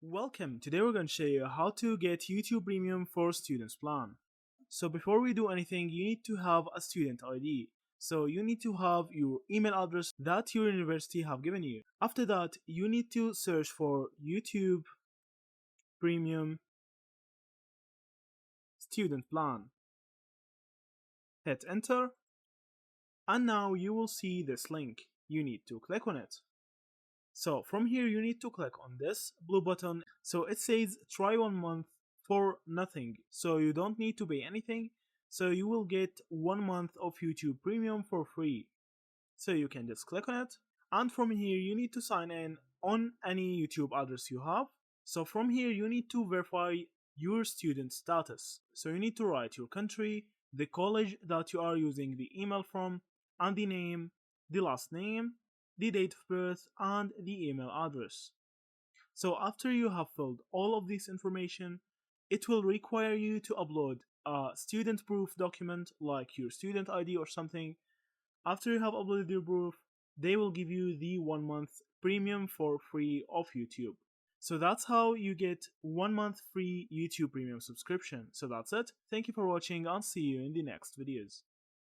Welcome. Today we're going to show you how to get YouTube Premium for Students Plan. So before we do anything, you need to have a student ID. So you need to have your email address that your university have given you. After that, you need to search for YouTube Premium Student Plan. Hit enter, and now you will see this link. You need to click on it. So from here you need to click on this blue button. So it says try 1 month for nothing. So you don't need to pay anything. So you will get 1 month of YouTube Premium for free. So you can just click on it. And from here you need to sign in on any YouTube address you have. So from here you need to verify your student status. So you need to write your country, the college that you are using the email from, and the name, the last name, the date of birth, and the email address. So after you have filled all of this information, it will require you to upload a student proof document like your student ID or something. After you have uploaded your proof, they will give you the 1 month premium for free of YouTube. So that's how you get 1 month free YouTube Premium subscription. So that's it. Thank you for watching and see you in the next videos.